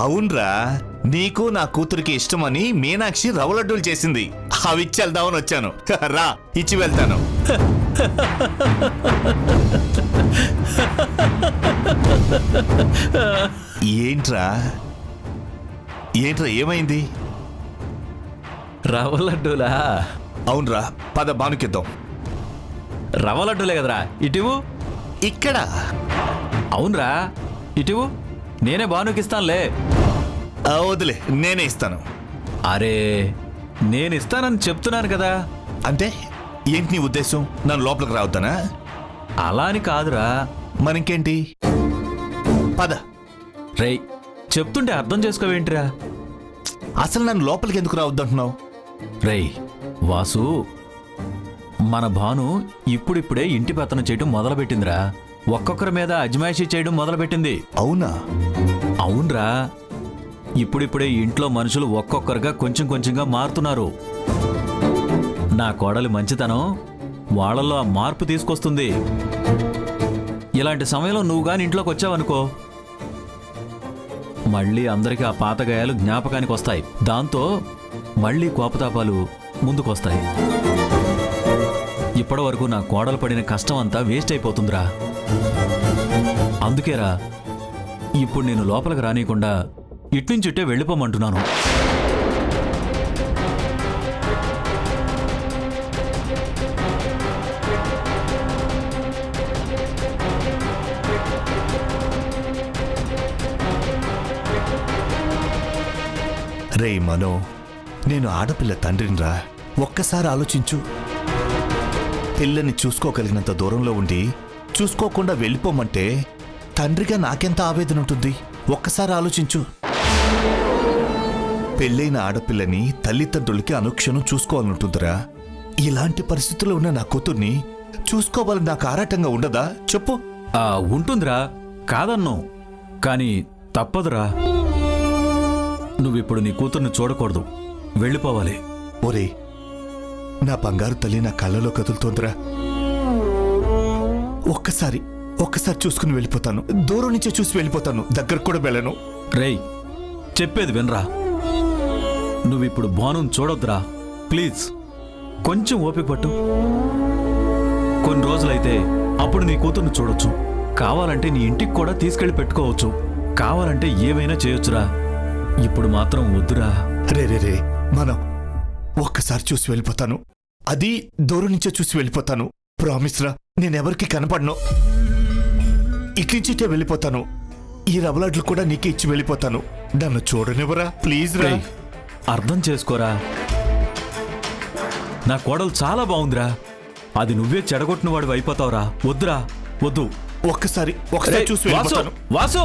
అవునరా, నీకు నా కూతురికి ఇష్టమని మీనాక్షి రవ్వ లడ్డూలు చేసింది. అవి ఇచ్చి వెళ్దామని వచ్చాను. రా, ఇచ్చి వెళ్తాను. ఏంట్రా ఏంట్రా ఏమైంది? రవ్వ లడ్డూలా? అవునరా, పద బానుకిద్దాం. రవ్వ లడ్డూలే కదరా, ఇటివు. ఇక్కడ అవునరా, ఇటివు. నేనే బానుకిస్తానులే. వదిలే, నేనే ఇస్తాను. అరే, నేను ఇస్తానని చెప్తున్నాను కదా. అంటే ఏంటి నీ ఉద్దేశం? నన్ను లోపలికి రావద్దానా? అలా అని కాదురా. మరింకేంటి? పద. రేయ్, చెప్తుంటే అర్థం చేసుకోవేంటిరా? అసలు నన్ను లోపలికి ఎందుకు రావద్దంటున్నావు? రేయ్ వాసు, మన భాను ఇప్పుడిప్పుడే ఇంటి పెత్తనం చేయడం మొదలుపెట్టిందిరా. ఒక్కొక్కరి మీద అజమాయిషీ చేయడం మొదలుపెట్టింది. అవునా? అవునరా, ఇప్పుడిప్పుడే ఇంట్లో మనుషులు ఒక్కొక్కరుగా కొంచెం కొంచెంగా మారుతున్నారు. నా కోడలి మంచితనం వాళ్ళల్లో ఆ మార్పు తీసుకొస్తుంది. ఇలాంటి సమయంలో నువ్వు గాని ఇంట్లోకి వచ్చావనుకో, మళ్ళీ అందరికీ ఆ పాత గాయాలు జ్ఞాపకానికి వస్తాయి. దాంతో మళ్ళీ కోపతాపాలు ముందుకొస్తాయి. ఇప్పటి వరకు నా కోడలు పడిన కష్టం అంతా వేస్ట్ అయిపోతుందిరా. అందుకేరా ఇప్పుడు నేను లోపలికి రానియకుండా ఇట్నుంచుట్టే వెళ్ళిపోమంటున్నాను. రే మనో, నేను ఆడపిల్ల తండ్రినిరా. ఒక్కసారి ఆలోచించు. పిల్లని చూసుకోగలిగినంత దూరంలో ఉండి చూసుకోకుండా వెళ్ళిపోమంటే తండ్రిగా నాకెంత ఆవేదన ఉంటుంది? ఒక్కసారి ఆలోచించు. పెళ్ళైన ఆడపిల్లని తల్లిదండ్రులకి అనుక్షణం చూసుకోవాలనుంటుందిరా. ఇలాంటి పరిస్థితుల్లో ఉన్న నా కూతుర్ని చూసుకోవాలని నాకు ఆరాటంగా ఉండదా చెప్పు? ఉంటుందిరా, కాదన్ను. కానీ తప్పదురా. నువ్విప్పుడు నీ కూతుర్ని చూడకూడదు, వెళ్ళిపోవాలి. ఒరే, నా బంగారు తల్లి నా కళ్ళలో కదులుతోందిరా. ఒక్కసారి చూసుకుని వెళ్ళిపోతాను. దూరం నుంచే చూసి వెళ్ళిపోతాను, దగ్గరకు కూడా వెళ్ళను. రేయ్, చెప్పేది వినరా. నువ్విప్పుడు భానుని చూడొద్దురా, ప్లీజ్. కొంచెం ఓపిక పట్టు. కొన్ని రోజులైతే అప్పుడు నీ కూతుర్ని చూడొచ్చు. కావాలంటే నీ ఇంటికి కూడా తీసుకెళ్లి పెట్టుకోవచ్చు. కావాలంటే ఏమైనా చేయొచ్చురా. ఇప్పుడు మాత్రం వద్దురా. రే, మనం ఒక్కసారి చూసి వెళ్ళిపోతాను. అది దూరం నుంచే చూసి వెళ్ళిపోతాను. ప్రామిస్ రా, నేనెవరికి కనపడను. ఇట్లించిటే వెళ్ళిపోతాను. ఈ రవ్వలాడ్లు కూడా నీకే ఇచ్చి వెళ్ళిపోతాను. నన్ను చూడనివ్వరా ప్లీజ్ రా. అర్థం చేసుకోరా. నా కోడలు చాలా బాగుందిరా. అది నువ్వే చెడగొట్టిన వాడు అయిపోతావురా. వద్దురా, వద్దు. ఒక్కసారి చూసి వెళ్ళిపోతాను. వాసు, వాసు,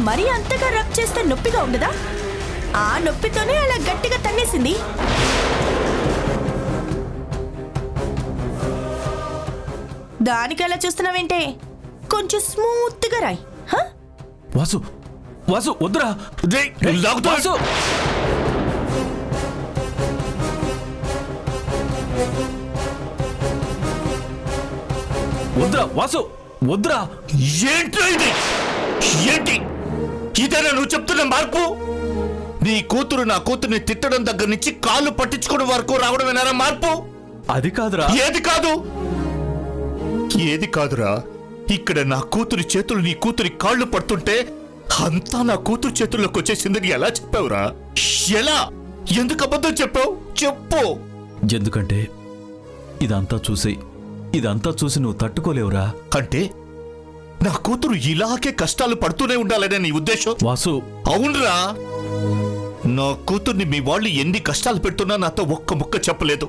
మరీ అంతగా రబ్ చేస్తే నొప్పిగా ఉండదా? ఆ నొప్పితోనే అలా గట్టిగా తన్నేసింది. దానికి అలా చూస్తున్నావేంటే? కొంచెం స్మూత్ గా రాయి. వాసు వాసు వద్దురా. వాసు వద్దురా వాసు వద్దురా. ఏంటి ఏంటి ఇదేనా నువ్వు చెప్తున్న మార్పు? నీ కూతురు నా కూతుర్ని తిట్టడం దగ్గర నుంచి కాళ్ళు పట్టించుకోవడం వరకు రావడమేనా మార్పు? అది కాదురా. ఏది కాదు? ఏది కాదురా? ఇక్కడ నా కూతురి చేతులు నీ కూతురి కాళ్ళు పడుతుంటే అంతా నా కూతురు చేతుల్లోకి వచ్చేసిందని ఎలా చెప్పావురా? ఎలా? ఎందుకు అబద్ధం చెప్పావు? చెప్పు. ఎందుకంటే ఇదంతా చూసి నువ్వు తట్టుకోలేవురా. అంటే నా కూతురు ఇలాగే కష్టాలు పడుతూనే ఉండాలనే నీ ఉద్దేశం? వాసు అవునరా, నా కూతుర్ని మీ వాళ్ళు ఎన్ని కష్టాలు పెడుతున్నా నాతో ఒక్క ముక్క చెప్పలేదు.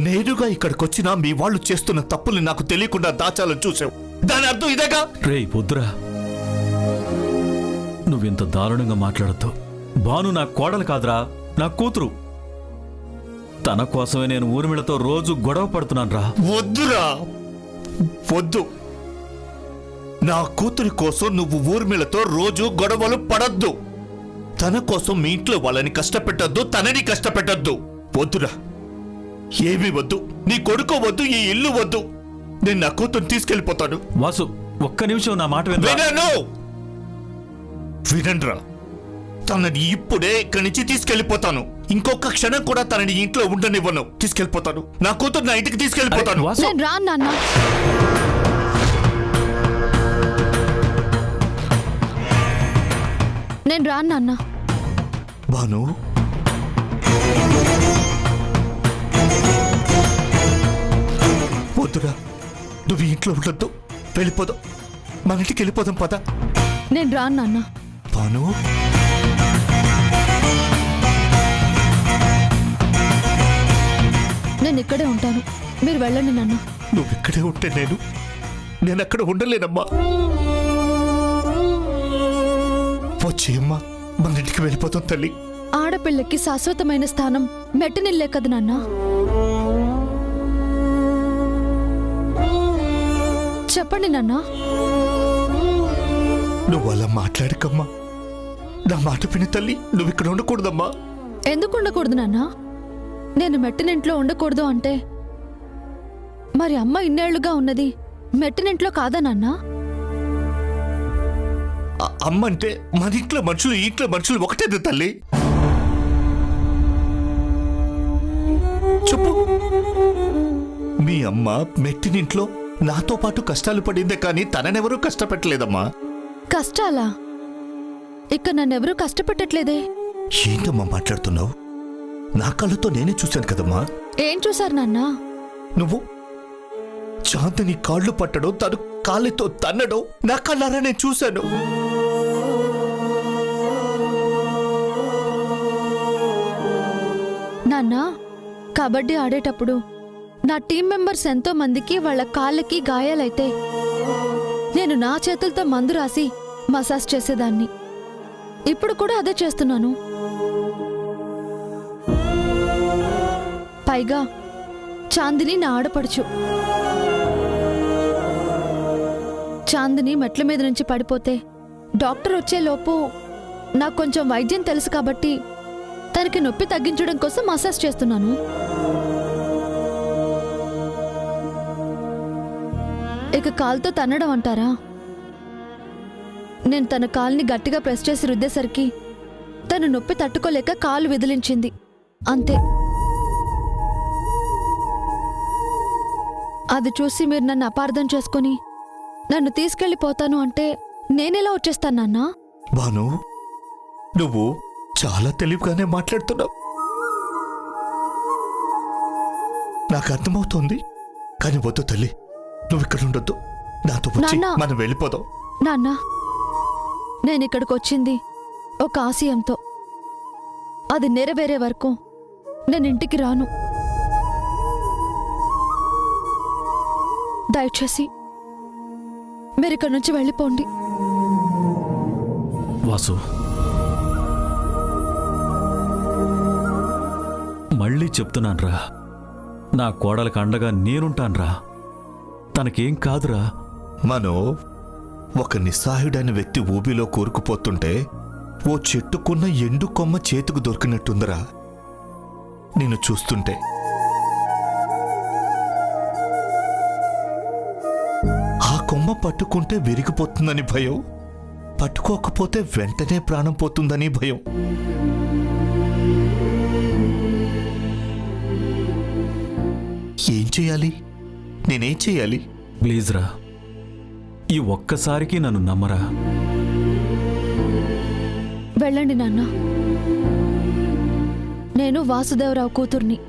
నేరుగా ఇక్కడికొచ్చినా మీ వాళ్ళు చేస్తున్న తప్పుల్ని నాకు తెలియకుండా దాచాలని చూసావు. దాని అర్థం ఇదేగా? రేయ్ వద్దురా, నువ్వింత దారుణంగా మాట్లాడద్దు. భాను నా కోడలు కాదురా, నా కూతురు. తన కోసమే నేను ఊర్మిళతో రోజు గొడవ పడుతున్నాను రా. వద్దురా, వద్దు. నా కూతురి కోసం నువ్వు ఊర్మిళతో రోజు గొడవలు పడద్దు. తన కోసం మీ ఇంట్లో వాళ్ళని కష్టపెట్టద్దు, తనని కష్టపెట్టద్దు. వద్దురా, ఏమీ వద్దు. నీ కొడుకు వద్దు, ఈ ఇల్లు వద్దు. నేను నా కూతురు తీసుకెళ్లిపోతాను. వాసు ఒక్క నిమిషం నా మాట వినరా. వినను. వినండ్రా, తనని ఇప్పుడే ఇక్కడి నుంచి తీసుకెళ్లిపోతాను. ఇంకొక క్షణం కూడా తనని ఇంట్లో ఉండనివ్వను. తీసుకెళ్లిపోతాను. నా కూతురు నా ఇంటికి తీసుకెళ్లిపోతాను. వాసు నేను రాను నాన్న. నేను రాను నాన్న. భాను, వద్దురా, నువ్వు ఇంట్లో ఉండొద్దు. వెళ్ళిపోదాం, మన ఇంటికి వెళ్ళిపోదాం. పద. నేను రాను నాన్న. భాను, నేను ఇక్కడే ఉంటాను, మీరు వెళ్ళండి నాన్న. నువ్వు ఇక్కడే ఉంటే నేను అక్కడ ఉండలేనమ్మా. వచ్చేయమ్మా, మన ఇంటికి వెళ్ళిపోతాం తల్లి. ఆడపిల్లకి శాశ్వతమైన స్థానం మెట్టనిల్లే కదా నాన్న. చెప్పండి నాన్న. నువ్వు అలా మాట్లాడకమ్మా. నా మాట విని తల్లి, నువ్వు ఇక్కడ ఉండకూడదమ్మా. ఎందుకు ఉండకూడదు నాన్న? నేను మెట్టినింట్లో ఉండకూడదు అంటే మరి అమ్మ ఇన్నేళ్లుగా ఉన్నది మెట్టినింట్లో కాదా నాన్న? అమ్మంటే మన ఇంట్లో మనుషులు, ఈ ఇంట్లో మనుషులు ఒకటేది తల్లి. చెప్పు. మీ అమ్మ మెట్టినింట్లో నాతో పాటు కష్టాలు పడిందే కానీ తననెవరూ కష్టపెట్టలేదమ్మా. కష్టాలా? ఇక నన్నెవరూ కష్టపెట్టట్లేదే. ఏంటమ్మా మాట్లాడుతున్నావు? నా కళ్ళతో నేనే చూశాను కదమ్మా. ఏం చూశారు నాన్న? నువ్వు చాందిని కాళ్ళు పట్టడం, తను కాళ్ళతో తన్నడం నా కళ్ళారా నేను చూశాను. నాన్న, కబడ్డీ ఆడేటప్పుడు నా టీం మెంబర్స్ ఎంతో మందికి వాళ్ళ కాళ్ళకి గాయాలైతే నేను నా చేతులతో మందు రాసి మసాజ్ చేసేదాన్ని. ఇప్పుడు కూడా అదే చేస్తున్నాను. పైగా చాందిని నా ఆడపడుచు. చాందిని మెట్ల మీద నుంచి పడిపోతే డాక్టర్ వచ్చేలోపు నాకు కొంచెం వైద్యం తెలుసు కాబట్టి తనకి నొప్పి తగ్గించడం కోసం మసాజ్ చేస్తున్నాను. ఇక కాలుతో తన్నడం అంటారా? నేను తన కాలుని గట్టిగా ప్రెస్ చేసి రుద్దేసరికి తను నొప్పి తట్టుకోలేక కాలు విదిలించింది, అంతే. అది చూసి మీరు నన్ను అపార్థం చేసుకుని నన్ను తీసుకెళ్ళిపోతాను అంటే నేనెలా వచ్చేస్తాను నాన్నా? భాను, నువ్వు చాలా తెలివిగానే మాట్లాడుతున్నావు. నాకు అర్థమవుతోంది. కానీ వద్దు తల్లి, నువ్వు ఇక్కడ ఉండొద్దు. నాతో వచ్చి నాన్న. మనం వెళ్ళిపోదాం. నాన్న, నేనిక్కడికి వచ్చింది ఒక ఆశయంతో. అది నెరవేరే వరకు నేను ఇంటికి రాను. దయచేసి మీరిక్కడి నుంచి వెళ్ళిపోండి. వాసు, మళ్ళీ చెప్తున్నాన్రా, నా కోడలికి అండగా నేనుంటాన్రా. తనకేం కాదురా. మనో ఒక నిస్సహాయుడైన వ్యక్తి ఊబిలో కూరుకుపోతుంటే ఓ చెట్టుకున్న ఎండు కొమ్మ చేతుకు దొరికినట్టుందిరా నిన్ను చూస్తుంటే. ఆ కొమ్మ పట్టుకుంటే విరిగిపోతుందని భయం, పట్టుకోకపోతే వెంటనే ప్రాణం పోతుందని భయం. ఏం చెయ్యాలి? నేనేం చెయ్యాలి? ప్లీజ్ రా, ఈ ఒక్కసారికి నన్ను నమ్మరా. వెళ్ళండి నాన్న. నేను వాసుదేవరావు కూతుర్ని,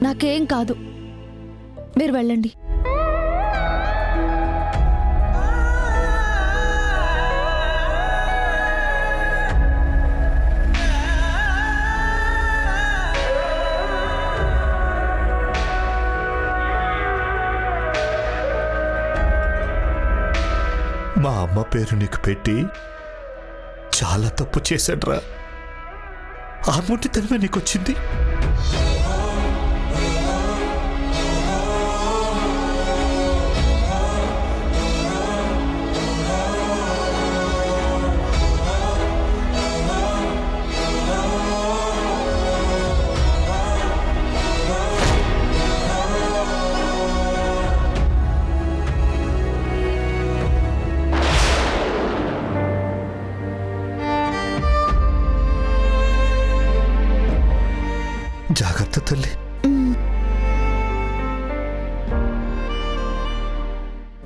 నాకేం కాదు. మీరు వెళ్ళండి. మా అమ్మ పేరు నీకు పెట్టి చాలా తప్పు చేశాడ్రా. ఆ మొండితనమే నీకొచ్చింది. జాగ్రత్త తల్లి.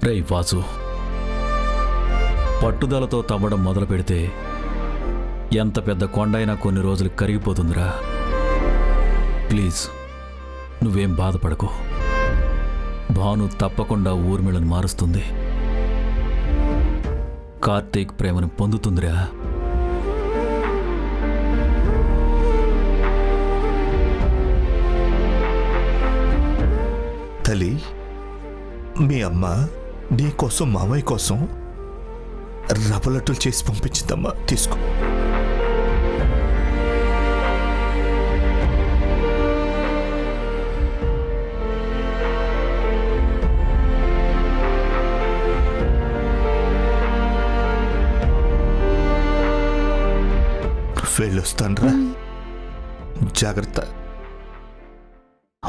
రేయ్ వాసు, పట్టుదలతో తవ్వడం మొదలు పెడితే ఎంత పెద్ద కొండైనా కొన్ని రోజులు కరిగిపోతుందిరా. ప్లీజ్ నువ్వేం బాధపడకు. భాను తప్పకుండా ఊర్మిళను మారుస్తుంది. కార్తీక్ ప్రేమను పొందుతుందిరా. తల్లి, మీ అమ్మ నీ కోసం మామయ్య కోసం రవ్వలడ్డలు చేసి పంపించిందమ్మా, తీసుకో. వెళ్ళొస్తాన్రా. జాగ్రత్త.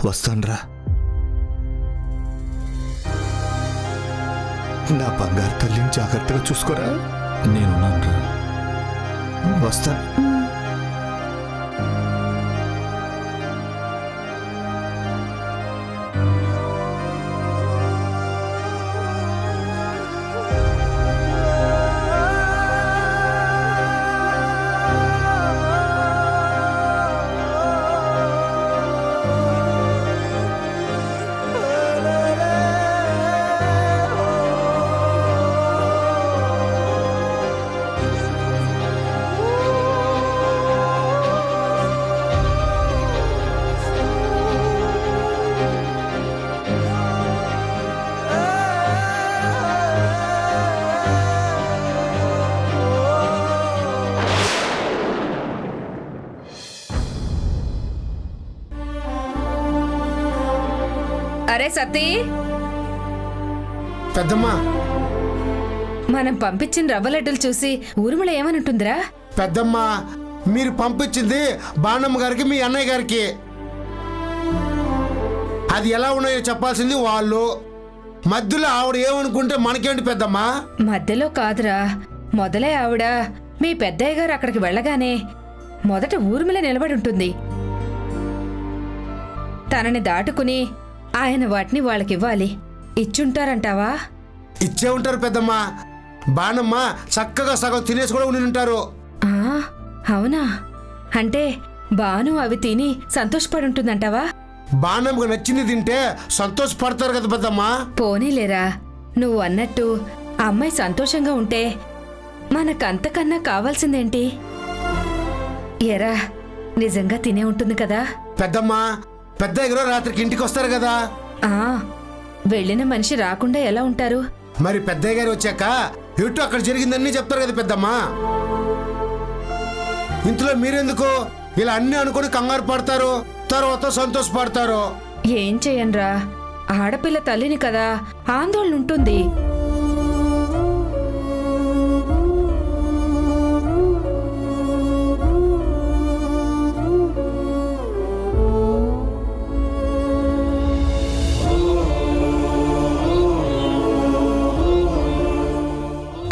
వస్తాన్రా. నా బంగారు తల్లిని జాగ్రత్తగా చూసుకోరా. నేనున్నానురా. వస్తాను. అరే సతీ, పెద్దమ్మా, మనం పంపించిన రవ్వ లడ్డూలు చూసి ఊర్మిళ ఏమనుంటుందిరా? పెద్దమ్మా, మీరు పంపించింది బాణమ్మ గారికి, మీ అన్నయ్య గారికి. అది ఎలా ఉన్నాయో చెప్పాల్సింది వాళ్ళు. మధ్యలో ఆవిడ ఏమనుకుంటే మనకేంటి పెద్దమ్మా? మధ్యలో కాదురా, మొదలే ఆవిడ మీ పెద్దయ్య గారు అక్కడికి వెళ్ళగానే మొదట ఊర్మిళ నిలబడి ఉంటుంది. తనని దాటుకుని ఆయన వాటిని వాళ్ళకివ్వాలి. ఇచ్చుంటారంటావా? ఇచ్చే ఉంటారు పెద్దమ్మా. బాణమ్మ చక్కగా సగం తినేసి కూడా ఉండి ఉంటారు. ఆ, అవునా? అంటే బాను అవి తిని సంతోషపడుంటుందంటావా? బాణమ్మకు నచ్చింది తింటే సంతోషపడతారు కదా పెద్దమ్మా. పోనీలేరా, నువ్వు అన్నట్టు అమ్మాయి సంతోషంగా ఉంటే మనకంతకన్నా కావాల్సిందేంటి? ఎరా, నిజంగా తినే ఉంటుంది కదా? పెద్దమ్మా, పెద్ద ఎగరో రాత్రికి ఇంటికి వస్తారు కదా. ఆ, వెళ్ళిన మనిషి రాకుండా ఎలా ఉంటారు? మరి పెద్దయ్య గారు వచ్చాక ఇటు అక్కడ జరిగిందన్నీ చెప్తారు కదా పెద్దమ్మా. ఇంట్లో మీరెందుకు ఇలా అన్ని అనుకుని కంగారు పడతారు, తర్వాత సంతోషపడతారు. ఏం చెయ్యనురా, ఆడపిల్ల తల్లిని కదా, ఆందోళన ఉంటుంది.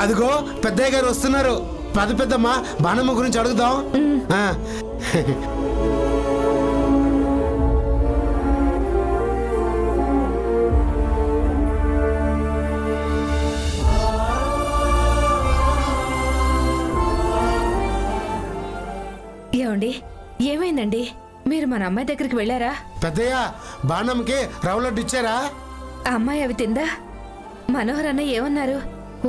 అదిగో పెద్దయ్య గారు వస్తున్నారు. పెద్దమ్మ బాణమ్మ గురించి అడుగుదాం. ఆ. ఏమండి, ఏమైందండి? మీరు మన అమ్మాయి దగ్గరికి వెళ్ళారా? పెద్దయ్య బాణమ్మకి రవ్వ లడ్డు ఇచ్చారా? ఆ అమ్మాయి అవి తిందా? మనోహర్ అన్నయ్య ఏమన్నారు?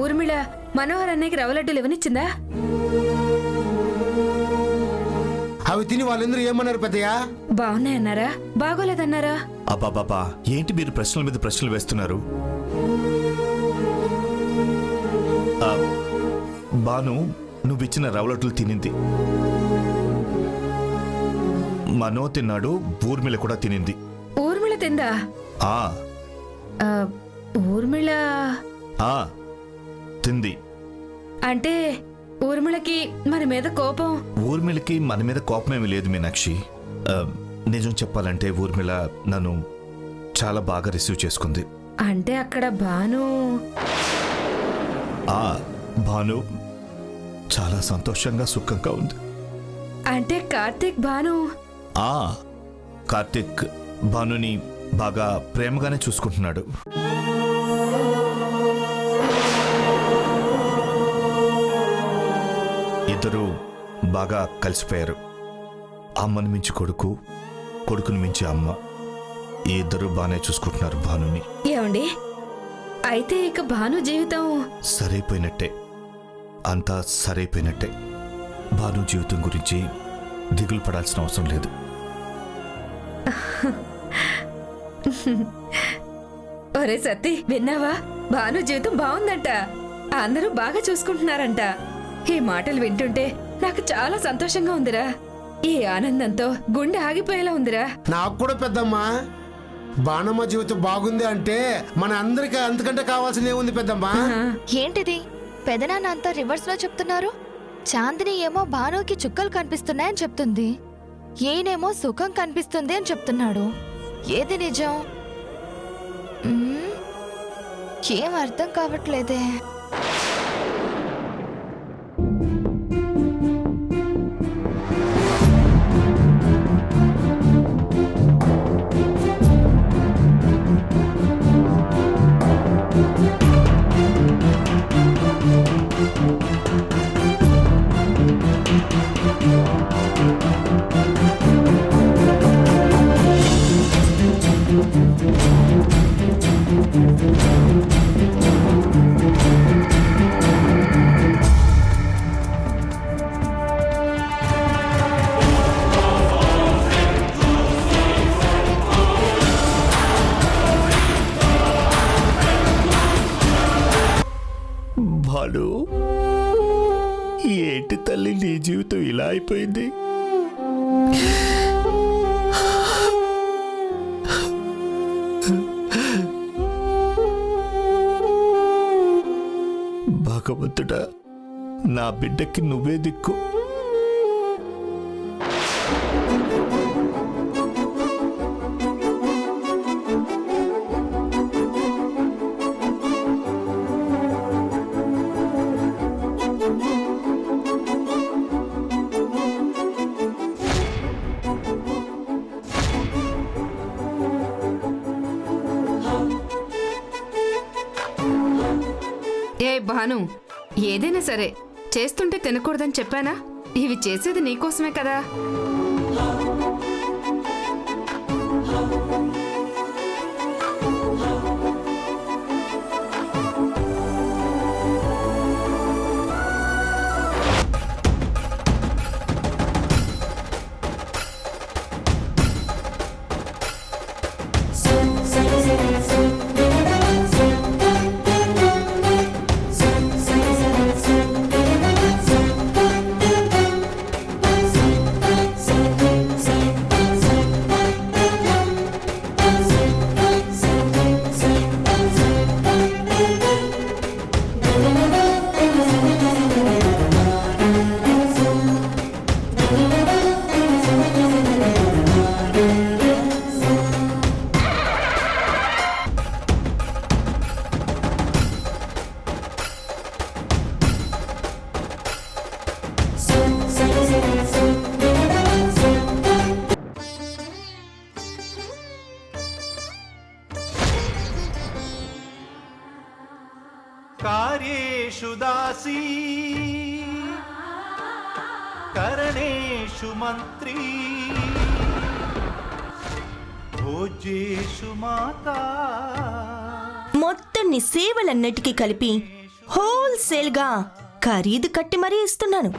ఊర్మిళ మనోహర్ అన్నయ్యకి రవ్వ లడ్డూలు ఇవ్వనిచ్చిందా? అవి తిని వాళ్ళందరూ ఏమన్నారు పెద్దయ్య? బాగున్నాయన్నారా, బాగోలేదన్నారా? అబ్బాబాబా, ఏంటి మీరు ప్రశ్నల మీద ప్రశ్నలు వేస్తున్నారు? ఆ, బాను నువ్విచ్చిన రవ్వలట్లు తినింది, మనో తిన్నాడు, ఊర్మిళ కూడా తినింది. ఊర్మిళ తిందా? ఆ ఆ, ఊర్మిళ ఆ తింది. అంటే ఊర్మిళకి మన మీద కోపం? ఊర్మిళకి మన మీద కోపమేమీ లేదు మీనాక్షి. నిజం చెప్పాలంటే ఊర్మిళ నన్ను చాలా బాగా రిసీవ్ చేసుకుంది. అంటే అక్కడ భాను ఆ భాను చాలా సంతోషంగా సుఖంగా ఉంది. అంటే కార్తీక్ భాను ఆ కార్తిక్ భానుని బాగా ప్రేమగానే చూసుకుంటున్నాడు. ఇద్దరు బాగా కలిసిపోయారు. అమ్మను మించి కొడుకు, కొడుకుని మించి అమ్మ, ఈ ఇద్దరు బాగానే చూసుకుంటున్నారు భానుని. ఏమండి, అయితే ఇక భాను జీవితం సరైపోయినట్టే, అంతా సరైపోయినట్టే. భాను జీవితం గురించి దిగులు పడాల్సిన అవసరం లేదు. ఒరే సత్తి, విన్నావా? భాను జీవితం బాగుందంట, అందరూ బాగా చూసుకుంటున్నారంట. ఈ మాటలు వింటుంటే నాకు చాలా సంతోషంగా ఉందిరా. ఈ ఆనందంతో గుండె ఆగిపోయేలా ఉందిరా. నాకు కూడా పెద్దమ్మా. బాణమ్మ జీవితం బాగుంది అంటే మన అందరికీ అంతకంటే కావాల్సింది ఏముంది పెద్దమ్మా? ఏంటిది పెదనాన్న అంతా రివర్స్ లో చెప్తున్నారు? చాందిని ఏమో భానుకి చుక్కలు కనిపిస్తున్నాయని చెప్తుంది, ఈయనేమో సుఖం కనిపిస్తుంది అని చెప్తున్నాడు. ఏది నిజం? ఏం అర్థం కావట్లేదే. భాను, ఏంటి తల్లి నీ జీవితం ఇలా అయిపోయింది? భగవంతుడా, నా బిడ్డకి నువ్వే దిక్కు. ఏ భాను, ఏదైనా సరే చేస్తుంటే తినకూడదని చెప్పానా? ఇవి చేసేది నీకోసమే కదా. कर्मेषु दासी करणेषु मंत्री भोज्येषु माता మొత్తం నీ సేవలన్నిటికీ కలిపి హోల్సేల్ గా ఖరీదు కట్టి మరీ ఇస్తున్నాను.